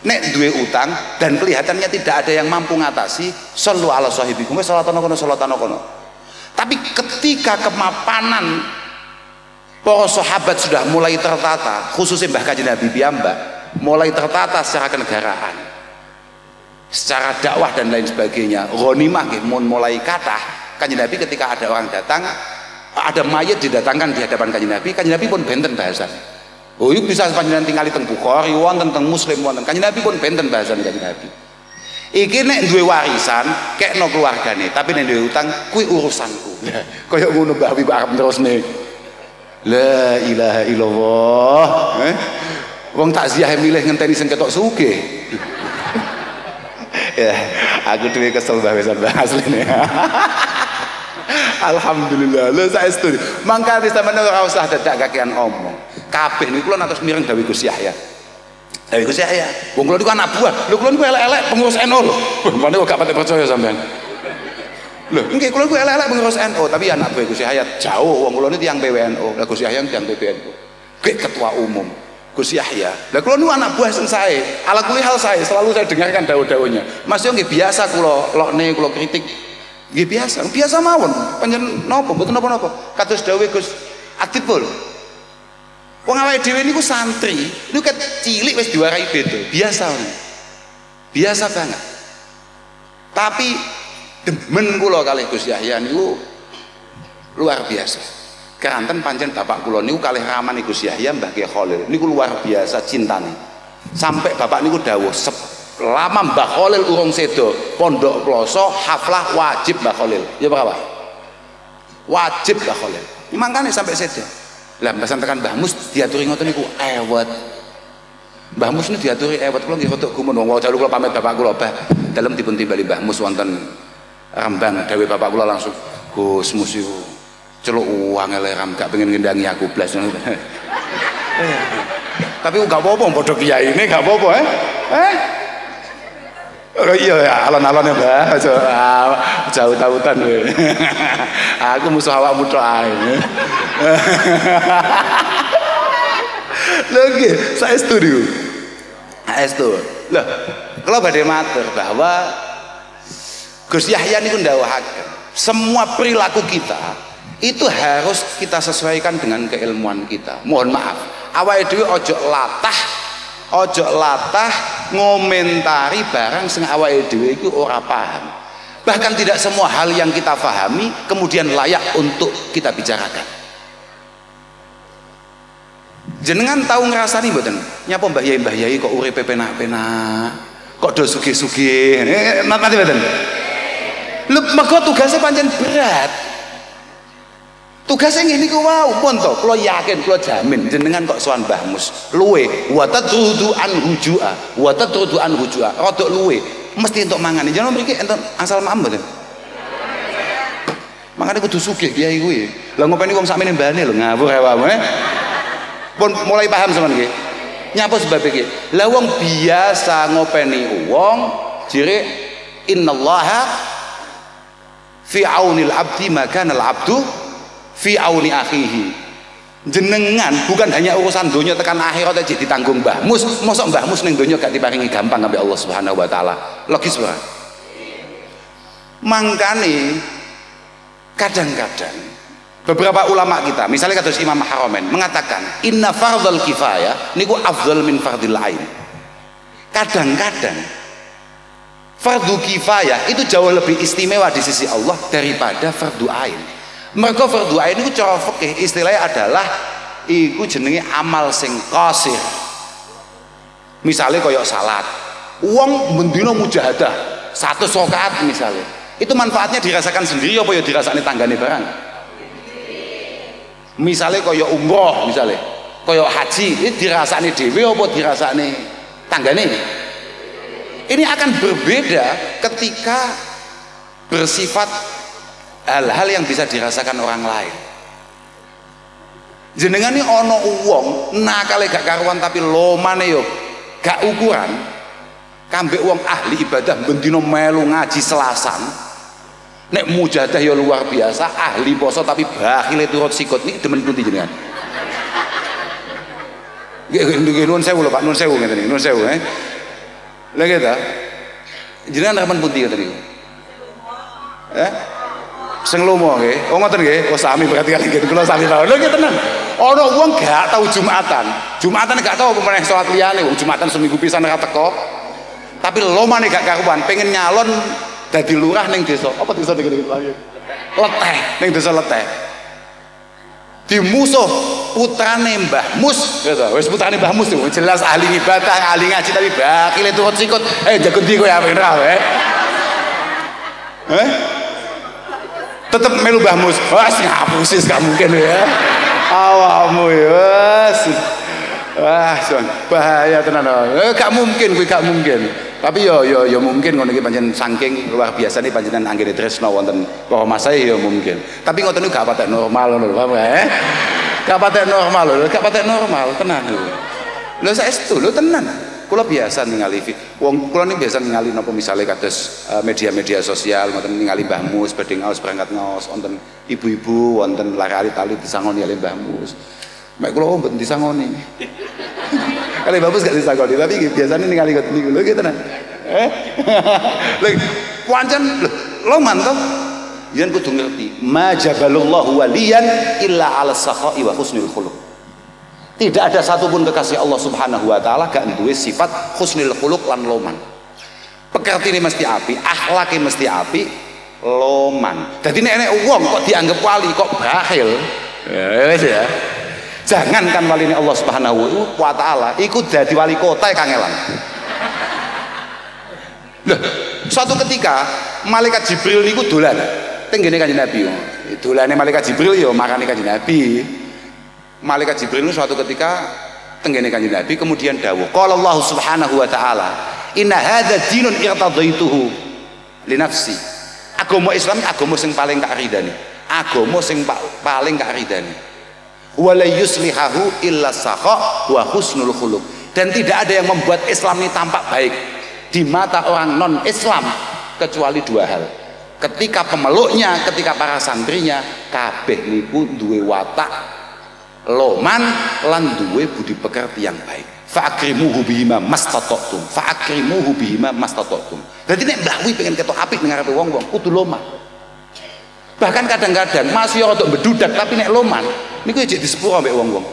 Nek duwe utang dan kelihatannya tidak ada yang mampu ngatasi, sallu ala sahibikum. Wis salatana kono. Tapi ketika kemapanan para sahabat sudah mulai tertata, khususnya Mbah Kanjeng Nabi piyambak mulai tertata secara kenegaraan, secara dakwah dan lain sebagainya. Ghanimah nggih mulai kathah. Kanjeng Nabi ketika ada orang datang, ada mayat didatangkan di hadapan Kanjeng Nabi pun benten bahasan. Oh, itu bisa panjenengan tinggali teng Bukhari, wonten teng Muslim wonten. Kanjeng Nabi pun benten bahasan Kanjeng Nabi. Iki nek duwe warisan kekno keluargane, tapi nek duwe utang kuwi urusanku. Kaya ngono Mbah Habib arep terusne. La ilaha illallah. Wong takziah milih ngenteni sing ketok sugih. Ya, aku dhewe kesel Mbah Wesan asline. Alhamdulillah, lho saestu. Mangkane sampeyan ora usah dadak kakean omong. Kabeh niku kula atus mireng dawuh Gus Yahya. Dawuh Gus Yahya, wong kula niku anak buah. Lho kula niku elek-elek pengurus NU lho. Mane kok gak pati percaya sampean. Lho, nggih kula niku elek-elek pengurus NU, tapi anak buah Gus Yahya jauh. Wong kula niku tiyang PWNU. Lah Gus Yahya tiyang PBNU. Gek ketua umum Gus Yahya. Lah kula niku anak buah sing sae. Ala kulli hal sae, selalu saya dengarkan dawuh-dawuhnya. Mas yo nggih biasa kula lokne, kula kritik. Nggih biasa mawon. Panjen napa mboten napa-napa. Kados dawuh Gus Adipul. Wong awake dhewe niku santri, niku ket cilik wis diwarai beda. Biasa banget. Tapi demen kula kalih Gus Yahya niku luar biasa. Keranten pancen bapak kula niku kalih ramane Gus Yahya Mbah Kyai Khalil niku luar biasa cintane. Sampai bapak niku dawuh selama Mbah Khalil urung sedo, pondok ploso haflah wajib Mbah Khalil. Ya berapa? Wajib Mbah Khalil. Mangkane sampai sedo. Lah mbasan tekan Mbah Mus diaturi ngoten niku ewet. Mbah Mus niku diaturi ewet kula nggih rodok gumun wong jalu kula pamit bapak kula Bah. Dalem dipun timbali Mbah Mus wonten Rembang dawuh bapak kula langsung Gus Mus iku celuk uang eleram gak pengen ngendangi aku blas. Tapi gak apa-apa padha kiai ini gak apa-apa Oh iya ya alon-alon ya Mbah jauh tautan kowe. Aku musuh awakmu tok ae. Lho nggih saestu niku. Saestu. Lho kula badhe matur bahwa Gus Yahya niku ndawuhaken semua perilaku kita itu harus kita sesuaikan dengan keilmuan kita. Mohon maaf awake dhewe ojo latah ngomentari barang sing awake dhewe iku ora paham. Bahkan tidak semua hal yang kita pahami kemudian layak untuk kita bicarakan. Jenengan tahu ngrasani mboten? Nyapa Mbah Yai kok uripe penak-penak, kok do sugih-sugih. Mati mboten? Lho mergo tugasnya pancen berat. Tugasnya ngene iku wau pun to, kula yakin, kula jamin jenengan kok sowan Mbah Mus luwe wa tatrudu an hujua. Rodok luwe mesti entuk mangan. Jenengan mriki entuk asal maem mboten? Mangane kudu sugih kiai kuwi. Lah ngopeni wong sakmene mbane lho ngawur awakmu pun mulai paham sampean nggih. Nyapa sebab iki? Lah wong biasa ngopeni wong jere innallaha fi aunil abdi maka al abdu fi auni akhihi. jenengan bukan hanya urusan dunia tekan akhirat aja ditanggung Mbah Mus, mosok Mbah Mus ning dunia gak diparingi gampang sampai Allah Subhanahu wa taala. Logis ora? Mangkane kadang-kadang beberapa ulama kita, misalnya kados Imam Haramain mengatakan inna fardhal kifayah niku afdhal min fardhil ain. Kadang-kadang fardu kifayah itu jauh lebih istimewa di sisi Allah daripada fardu ain. Mergo fardu ain itu cara fikih istilahnya adalah iku jenenge amal sing qasir. Misalnya koyok salat, wong mendino mujahadah 100 rakaat misalnya, itu manfaatnya dirasakan sendiri apa ya dirasani tanggane barang. Misalnya koyok umroh, misalnya koyok haji, itu dirasani dhewe apa dirasani tanggane. Ini akan berbeda ketika bersifat hal-hal yang bisa dirasakan orang lain. Jenengan ini ono uwong nakale gak karuan tapi lomane yo gak ukuran. Kambek wong ahli ibadah bendino melu ngaji selasan. Nek mujahadah yo luar biasa, ahli poso tapi bakhile turut sikut niki demen pundi jenengan? Nggih nuwun sewu lho Pak, nuwun sewu ngeten iki, nuwun sewu Lah kita jenengan remen pundi ngoten niku? Sing lomo nggih. Oh ngoten nggih. Oh sami berarti kali nggih kula sami tau. Lho nggih tenan. Ana wong gak tau Jumatan. Jumatan gak tau apa meneh salat liyane wong Jumatan seminggu pisan ora teko. Tapi lomane gak karuan, pengen nyalon dadi lurah ning desa. Apa desa iki lagi? Leteh, ning desa Leteh. Dimusuh putrane Mbah Mus, gitu. Wis putrane Mbah Mus tuh jelas ahli ibadah, ahli ngaji tapi bakile turut sikut. Jago ndi kowe apik ra tetep melu Mbah Mus. Wes ngapusis gak mungkin ya. Awakmu wes. Wah, bahaya tenan. Gak mungkin kuwi gak mungkin. Tapi yo mungkin ngono iki pancen saking luar biasa nih panjenengan anggere tresno wonten para masai yo mungkin. Tapi ngoten niku gak patek normal ngono lho, paham ya? Gak patek normal lho, gak patek normal tenan lho. Lho saestu lho tenan. Kula biasa ningali wong kula niki biasa ningali napa misale kados media-media sosial ngoten ningali Mbah Mus badhe ngaos berangkat ngaos wonten ibu-ibu wonten lari tali disangoni kali Mbah Mus. Mek kula mboten disangoni. Kali Mbah Mus gak disangoni tapi biasane ningali ngoten niku lho tenan. Lho pancen lho mantap. Yen kudu ngerti majabalullahu waliyan illa 'ala sakha'i wa husnul khuluq. Tidak ada satupun kekasih Allah Subhanahu wa taala gak duwe sifat husnul khuluq lan loman. Pekertine mesti api, akhlake mesti api, loman. Dadi nek wong kok dianggap wali kok bakhil, ya. Jangankan waline Allah Subhanahu wa taala, iku dadi wali kota kangelan. Loh, suatu ketika malaikat Jibril niku dolan teng ngene Kanjeng Nabi. Dolane malaikat Jibril ya makane Kanjeng Nabi. Malaikat Jibril itu suatu ketika tenggene Kanjeng Nabi kemudian dawuh qala Allah Subhanahu wa taala inna hadza dinun irtadaituhu li nafsi. Agama Islam agama sing paling tak ridani, agama sing paling tak ridani. Wa la yuslihahu illa sakha wa husnul khuluq. Dan tidak ada yang membuat Islam ini tampak baik di mata orang non Islam kecuali dua hal. Ketika pemeluknya, ketika para santrinya kabeh niku duwe watak loman lan duwe budi pekerti yang baik. Fa'akrimuhu bihima mastata'tum. Fa'akrimuhu bihima mastata'tum. Dadi nek Mbah Wi pengen ketok apik ning ngarepe wong-wong kudu loman. Bahkan kadang-kadang masih rada bedudak tapi nek loman niku jek disepuro mbek wong-wong.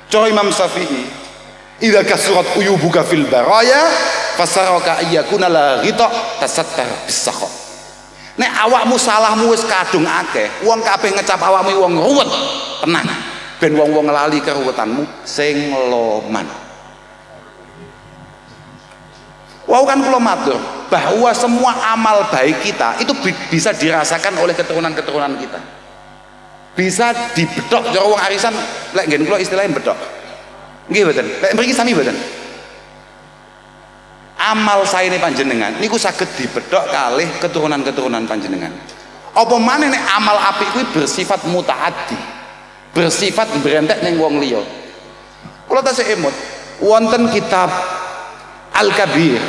Cara Imam Syafi'i, "Idza kasurat uyubuka fil baraya fasaraka ayyakuna la ghita tasattar bisakha." Nek awakmu salahmu wis kadung akeh, wong kabeh ngecap awakmu wong ruwet, tenang. Ben wong-wong lali keruwetanmu sing loman. Wau kan kula matur bahwa semua amal baik kita itu bisa dirasakan oleh keturunan-keturunan kita. Bisa dibedhok cara wong arisan lek nggen kula istilahnya bedhok. Nggih mboten. Lek mriki sami mboten. Amal saene panjenengan niku saged dibedhok kalih keturunan-keturunan panjenengan. Apa maneh nek amal apik kuwi bersifat mutaaddi. Bersifat berentek ning wong liya. Kula tasih emut wonten kitab Al-Kabir.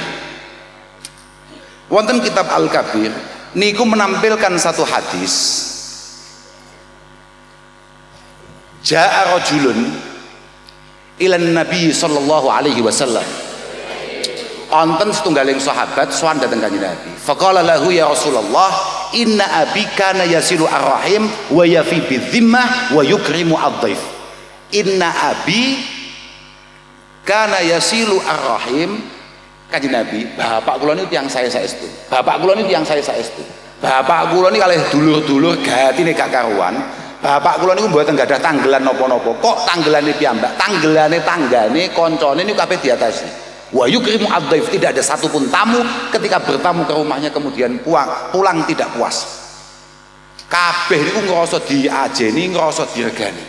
Wonten kitab Al-Kabir niku menampilkan satu hadis Ja'a rajulun ila Nabi sallallahu alaihi wasallam. Onten setunggaling sahabat sowan dhateng Kanjeng Nabi. Faqala lahu ya Rasulullah, inna abi kana yasilu ar-rahim wa yafi bidzimmah wa yukrimu ad-dhaif. Inna abi kana yasilu ar-rahim. Kanjeng Nabi, bapak kula niku tiyang saya saestu. Bapak kula niku tiyang saya saestu. Bapak kula niku kalih dulur-dulur gatine gak karuan. Bapak kula niku mboten gadah tanggelan napa-napa. Kok tanggelane piyambak? Tanggelane tanggane kancane niku kabeh diatasi. Wa yukrimu ad-dhaif, tidak ada satupun tamu ketika bertamu ke rumahnya kemudian pulang tidak puas. Kabeh niku ngrasa diajeni, ngrasa diregani.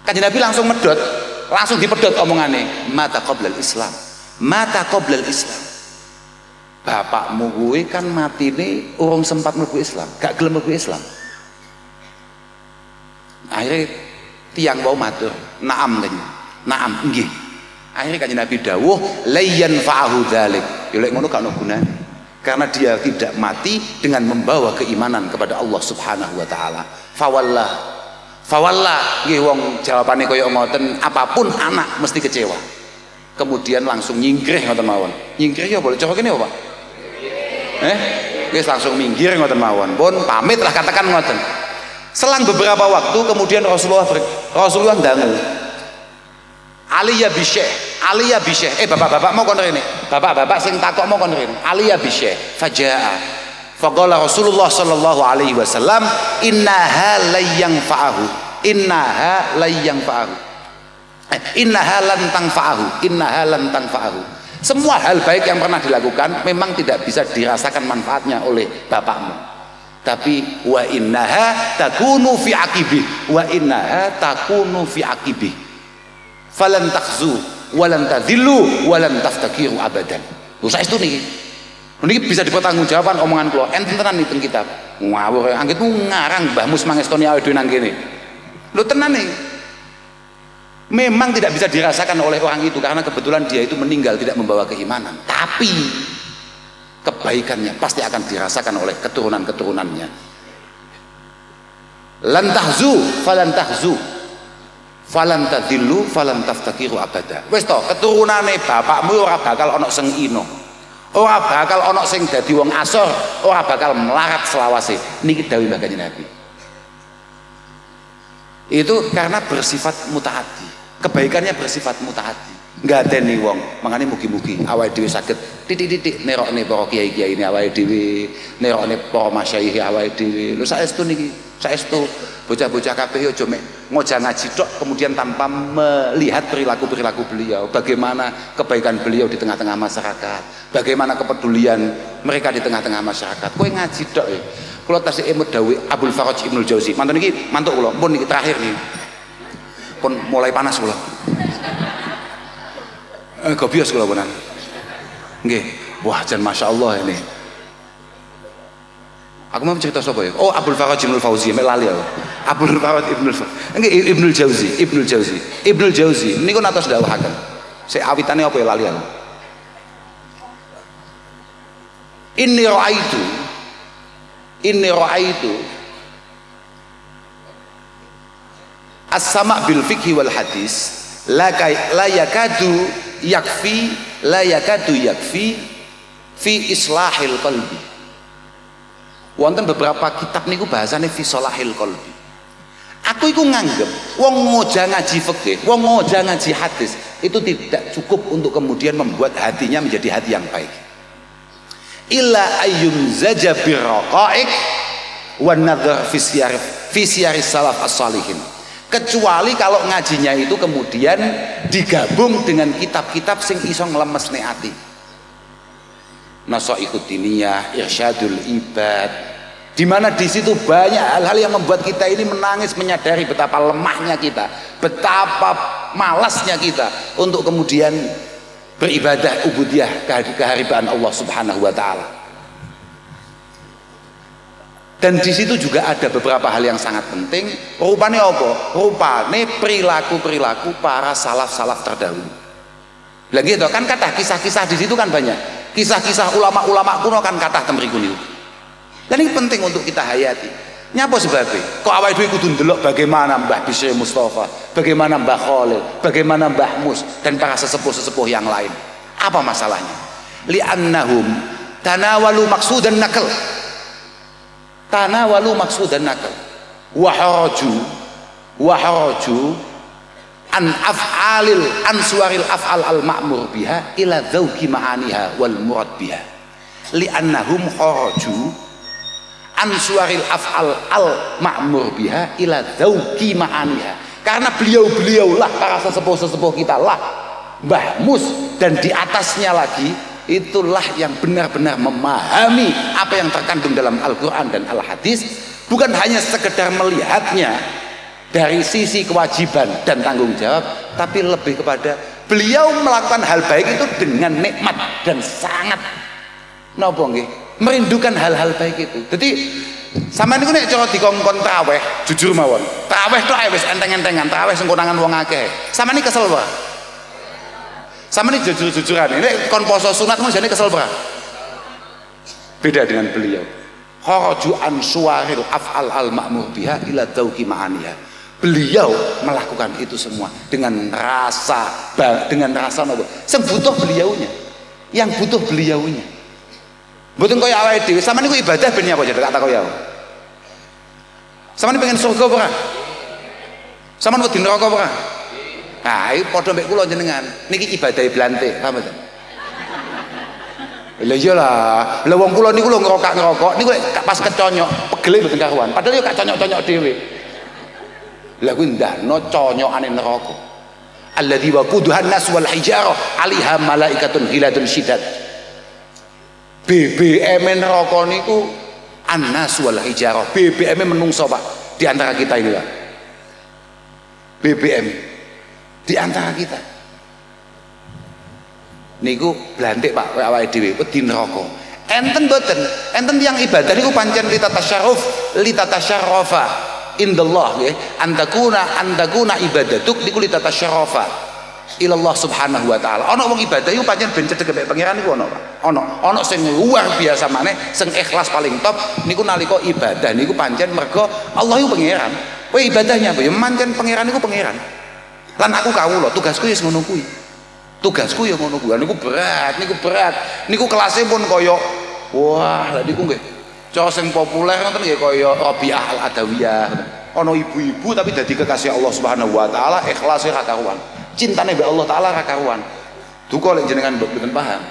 Kanjeng Nabi langsung medhot, langsung dipedhot omongane, mata qoblal Islam. Mata qoblal Islam. Bapakmu kuwi kan matine urung sempat mlebu Islam, gak gelem mlebu Islam. Akhirnya tiang wau matur, "Na'am kanjeng. Na'am, nggih." Akhirnya Kanjeng Nabi dawuh, "Layyan fa'ahu dzalik." Ya lek ngono gak ono gunane. Karena dia tidak mati dengan membawa keimanan kepada Allah Subhanahu wa taala. Fawallah. Fawallah, nggih wong jawabane kaya ngoten, apapun anak mesti kecewa. Kemudian langsung nyingkrih ngoten mawon. Nyingkrih ya boleh cara kene apa, Pak? Wis langsung minggir ngoten mawon. Pun pamit lah katakan ngoten. Selang beberapa waktu kemudian Rasulullah ndangu, Aliya bisyekh, Aliya bisyekh. Bapak-bapak mau kon rene. Bapak-bapak sing takok mau kon rene. Aliya bisyekh. Fajaa. Faqala Rasulullah sallallahu alaihi wasallam, innaha layyang fa'ahu. Innaha layyang fa'ahu. Innaha lan tanfa'ahu. Innaha lan tanfa'ahu. Semua hal baik yang pernah dilakukan memang tidak bisa dirasakan manfaatnya oleh bapakmu. Tapi wa innaha takunu fi aqibih. Wa innaha takunu fi aqibih. Falan takhzu walan tadhillu walan taftakiru abadan. Lho saestu niki. Niki bisa dipertanggungjawabkan omongan kula. Enten tenan nih teng kitab. Ngawur anggitmu ngarang Mbah Mus mangestoni awake dhewe nang kene. Lho tenan nih. Memang tidak bisa dirasakan oleh orang itu karena kebetulan dia itu meninggal tidak membawa keimanan. Tapi kebaikannya pasti akan dirasakan oleh keturunan-keturunannya. Lan tahzu falan tahzu. Falan tadillu falan taftakiru abada. Wis to, keturunane bapakmu ora bakal ana sing ino. Ora bakal ana sing dadi wong asor, ora bakal melarat selawase. Niki dawuh Mbah Kanjeng Nabi. Itu karena bersifat mutaati. Kebaikannya bersifat mutaati. Ngateni wong, makane mugi-mugi awake dhewe saged titik-titik nerokne para kiai-kiai ini awake dhewe, nerokne para masyayikh awake dhewe. Lho saestu niki, saestu bocah-bocah kabeh aja mek ngojah ngaji tok kemudian tanpa melihat perilaku-perilaku beliau, bagaimana kebaikan beliau di tengah-tengah masyarakat, bagaimana kepedulian mereka di tengah-tengah masyarakat. Kowe ngaji tok ya. Kula tasih emut dawuh Abdul Faraj Ibnul Jauzi. Mantun niki mantuk kula, pun niki terakhir nih. Pun mulai panas kula. Gobios kula punan. Nggih. Wah, jan masyaallah ini. Aku mau cerita sapa ya? Oh, Abdul Faraj Ibnul Fauzi, mek lali aku. Abdul Faraj Ibnul nggih Ibnul Jauzi, Ibnul Jauzi. Ibnul Jauzi niku natos dawuhaken. Sik awitane apa ya lali aku. Inni ra'aitu as-sama' bil fiqhi wal hadis la yakadu yakfi fi islahil qalbi. Wonten beberapa kitab niku bahasane fi salahil qalbi. Aku iku nganggep wong ngojah ngaji fikih, wong ngojah ngaji hadis itu tidak cukup untuk kemudian membuat hatinya menjadi hati yang baik. Illa ayyum zaja birraqaiq wan nadhar fi siyari salaf as-salihin. Kecuali kalau ngajinya itu kemudian digabung dengan kitab-kitab sing iso nglemesne ati. Nasaihud diniyah, irsyadul ibad, di mana di situ banyak hal-hal yang membuat kita ini menangis, menyadari betapa lemahnya kita, betapa malasnya kita untuk kemudian beribadah ubudiyah keharibaan Allah Subhanahu wa taala. Dan di situ juga ada beberapa hal yang sangat penting. Rupane apa? Rupane perilaku-perilaku para salaf-salaf terdahulu. Lah gitu kan, kata kisah-kisah di situ kan banyak. Kisah-kisah ulama-ulama kuno kan kata temriku niku. Dan ini penting untuk kita hayati. Nyapa sebabnya? Kok awake dhewe kudu ndelok bagaimana Mbah Bisri Mustafa, bagaimana Mbah Khalil, bagaimana Mbah Mus dan para sesepuh-sesepuh yang lain. Apa masalahnya? Li'annahum tanawalu maqsudan nakal. Tanawalu maqsudan nakal. Wa haraju an af'alil ansuaril af'al al ma'mur biha ila dzauqi ma'aniha wal murad biha. Li'annahum kharaju ansuaril af'al al ma'mur biha ila dzauqi ma'aniha. Karena beliau-beliaulah para sesepuh-sesepuh kita lah Mbah Mus dan di atasnya lagi itulah yang benar-benar memahami apa yang terkandung dalam Al-Quran dan Al-Hadis, bukan hanya sekedar melihatnya dari sisi kewajiban dan tanggung jawab, tapi lebih kepada beliau melakukan hal baik itu dengan nikmat dan sangat napa nggih merindukan hal-hal baik itu. Jadi sampeyan niku nek cara dikongkon traweh, jujur mawon. Traweh tok ae wis enteng-entengan, traweh sing konangan wong akeh. Sampeyan iki kesel wae. Sampeyan iki jujur-jujuran. Nek kon poso sunat mun jane kesel wae. Beda dengan beliau. Kharaju an suwaril af'al al ma'mur biha ila dzauqi ma'aniha. Beliau melakukan itu semua dengan rasa napa? Sing butuh beliaunya. Yang butuh beliaunya. Mboten kaya awake dhewe. Sampeyan niku ibadah ben apa jadi tak takoki aku. Sampeyan pengen surga apa ora? Sampeyan wedi neraka apa ora? Nah, iki padha mek kula jenengan. Niki ibadahe blante, paham mboten? Lha iyalah. Lah wong kula niku lho ngerokok niku pas keconyok, pegele mboten karuan. Padahal yo gak conyok-conyok dhewe. Lah kuwi ndakno conyokane neraka. Alladzi waquduhan nas wal hijarah 'alaiha malaikatun ghiladun syidad. BBM neraka niku annas wal hijarah. BBM menungso Pak di antara kita ini Pak. BBM di antara kita. Niku blantik Pak awake dhewe wedi neraka. Enten mboten? Enten yang ibadah niku pancen litatasharrafa indallah nggih. Antakuna ibadatuk niku litatasharrafa ilallah subhanahu wa ta'ala. Ana wong ibadah iku pancen ben cedhek mek pangeran niku ana Pak. Ana sing luar biasa maneh sing ikhlas paling top niku nalika ibadah niku pancen mergo Allah iku pangeran. Kowe ibadahnya apa ya pancen pangeran niku pangeran. Lan aku kawula tugasku ya ngono kuwi. Tugasku ya ngono kuwi. Niku berat. Niku kelasnya pun kaya wah, lha niku nggih cara sing populer ngoten nggih kaya Rabi'ah Al-Adawiyah. Ana ibu-ibu tapi dadi kekasih Allah Subhanahu wa taala, ikhlase ra karuan. Cintane mbek Allah taala ra karuan. Duka lek jenengan mboten paham.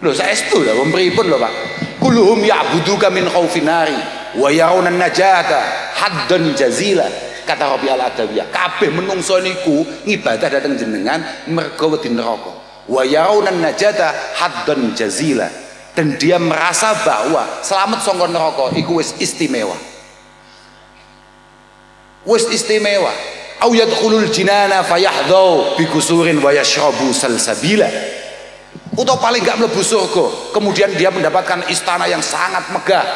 Lho saestu lho wong pripun lho Pak. Kulluhum ya'buduka min khaufin nari wa yarawna najata haddan jazila. Kata Rabi Al-Adawiyah, kabeh menungso niku ngibadah dateng jenengan mergo wedi neraka. Wa yarawna najata haddan jazila. Dan dia merasa bahwa selamat saka neraka iku wis istimewa. Wis istimewa. Au yadkhulul jinana fayahdau bi kusurin wa yashrabu salsabila. Atau paling enggak mlebu surga, kemudian dia mendapatkan istana yang sangat megah.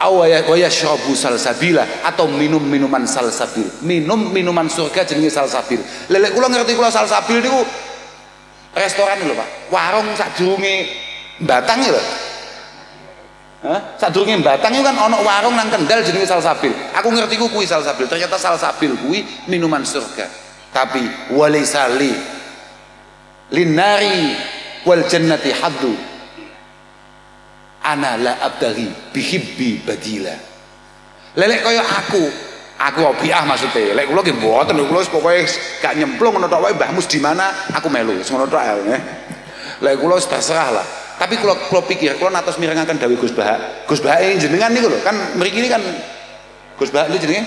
Au yashrabu salsabila, atau minum minuman salsabil. Minum minuman surga jenenge salsabil. Lelek kula ngerti kula salsabil niku restoran lho Pak. Warung sadurunge Batang lho. Sadurunge Batang itu kan ana warung nang Kendal jenenge salsabil. Aku ngerti ku kuwi salsabil. Ternyata salsabil kuwi minuman surga. Tapi walisali linari wal jannati haddu. Ana la abdaghi bihibbi badila. Lelek kaya aku Rabi'ah maksudnya. Lek kula nggih mboten, kula wis pokoke gak nyemplung ngono tok wae Mbah Mus di mana aku melu. Ngono tok ae. Lek kula wis terserah lah. Tapi kula pikir kula natos mirengaken dawuh Gus Bahak. Gus Bahak jenengan niku lho, kan mriki ini kan Gus Bahak niku jenenge.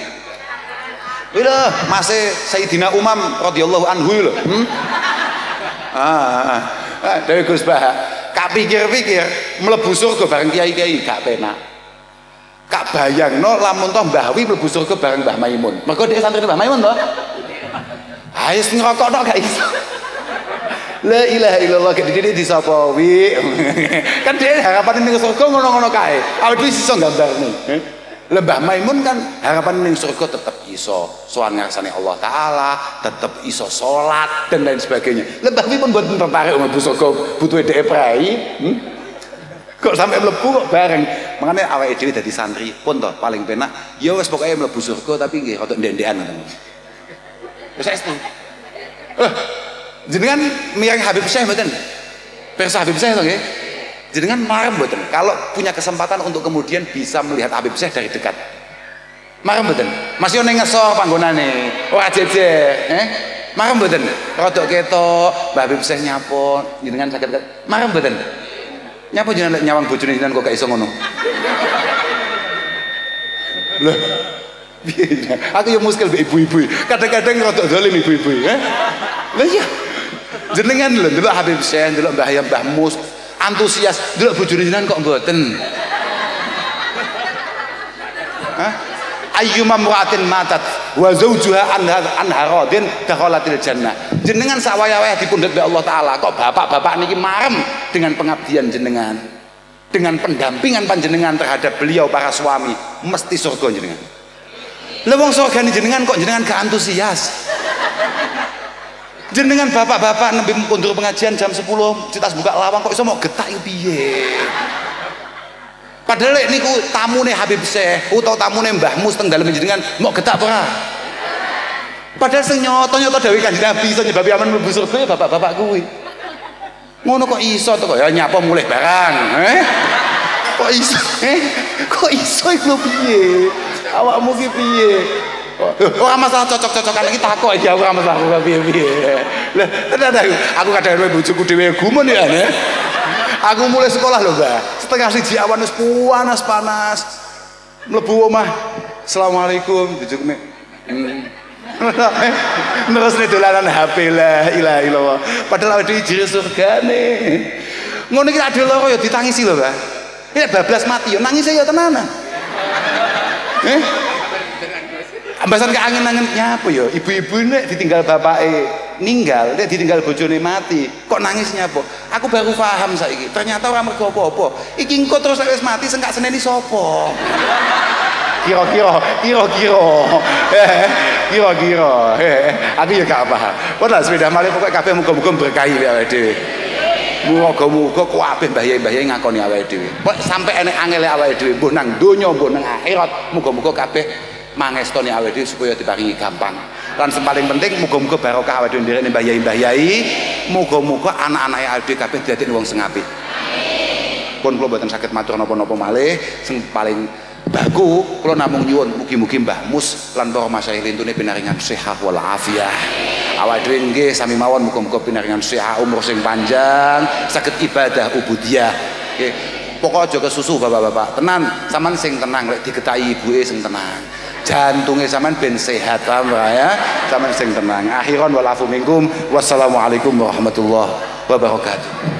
Kuwi lho, Mase Sayyidina Umam radhiyallahu anhu lho. Dawuh Gus Bahak. Kak pikir-pikir mlebu surga bareng kiai-kiai gak penak. Kak bayangno lamun toh Mbah Wi mlebu surga bareng Mbah Maimun. Mergo dhek santrine Mbah Maimun toh. Ha wis ngerokok tok gak iso. La ilaha illallah gak didi di sapa wi. Kan dia harapan ning surga ngono-ngono kae. Awake dhewe iso gambarne. Lah Mbah Maimun kan harapan ning surga tetep iso sowan ngarsane Allah taala, tetep iso salat dan lain sebagainya. Lah Mbah Wi pun mboten tertarik mlebu surga butuhe dhek prei. Kok sampai mlebu kok bareng. Makanya awake dhewe dadi santri pun toh paling penak ya wis pokoke mlebu surga tapi nggih rada ndendekan ngoten. Wis saestu. Jenengan mireng Habib Syekh mboten? Pirsa Habib Syekh to nggih? Jenengan marem mboten kalau punya kesempatan untuk kemudian bisa melihat Habib Syekh dari dekat? Marem mboten? Masih ning ngesor panggonane, ora jejer, marem mboten? Rodok ketok, Mbah Habib Syekh nyapa, jenengan saged marem mboten? Nyapa jenengan nyawang bojone jenengan kok gak iso ngono? Lho, piye? Aku ya muskil mbek ibu-ibu. Kadang-kadang rodok zalim ibu-ibu, Lah iya. Jenengan lho ndelok Habib Syekh, ndelok Mbah Hayam, Mbah Mus, antusias, ndelok bojone jenengan kok mboten? Ayyuma mra'atin matat wa zawjuha anha radin dakhalatil jannah. Jenengan sak wayah-wayah dipundhut oleh Allah taala kok bapak-bapak niki marem dengan pengabdian jenengan, dengan pendampingan panjenengan terhadap beliau para suami, mesti surga jenengan. Lah wong surgane jenengan kok jenengan gak antusias? Jenengan bapak-bapak nembe mundur pengajian jam 10 citas buka lawang kok iso mau getak piye? Padahal niku tamune Habib Syekh utawa tamune Mbah Mus teng dalem jenengan mau getak ora? Padahal sing nyoto-nyoto dawuh Kanjeng Nabi iso nyebabi aman mlebu surga bapak-bapak kuwi. Ngono kok iso to kok ya nyapa mulih barang, Kok iso? Kok iso iku piye? Awakmu ki piye? Ora masalah cocok-cocokan iki takok iki ora masalah piye-piye. Lah tenan aku kadang bojoku dhewe gumun ya, Aku mulai sekolah loh Mbak, setengah 1 awan wis panas mlebu omah, Assalamualaikum bojoku terus nih dolanan HP lah ilaha illallah padahal ada jiri surgane ngono iki adil loro ya ditangisi lho Mbak ini bablas mati ya nangis ya tenanan ambasan ke angin-angin nyapa ya ibu-ibu nek ditinggal bapake ninggal, dia ditinggal bojone mati kok nangis nyapa aku baru paham saiki ternyata ora mergo apa-apa iki engko terus wis mati sing gak seneni sapa kira-kira aku ya gak paham padahal sepeda malih pokoknya kabeh muga-muga berkahi awake dhewe muga-muga kabeh mbah-mbah ngakoni awake dhewe kok sampe enek angele awake dhewe mbuh nang donya mbuh nang akhirat muga-muga kabeh mangestoni awake dhewe supaya diparingi gampang lan sing paling penting muga-muga barokah awake dhewe nderek mbah yai muga-muga anak-anake awake dhewe kabeh dadi wong sing apik pun kula mboten saged matur napa-napa malih sing paling baku kula namung nyuwun mugi-mugi Mbah Mus lan para masyayikh lintune pinaringan sehat wal afiah awake dhewe nggih sami mawon muga-muga pinaringan sehat umur sing panjang saged ibadah ubudiyah nggih pokok aja kesusu bapak-bapak tenan sampean sing tenang lek digetahi ibuke sing tenang jantungnya sampean ben sehat ya sampean sing tenang akhiran walafu minkum wassalamualaikum warahmatullahi wabarakatuh.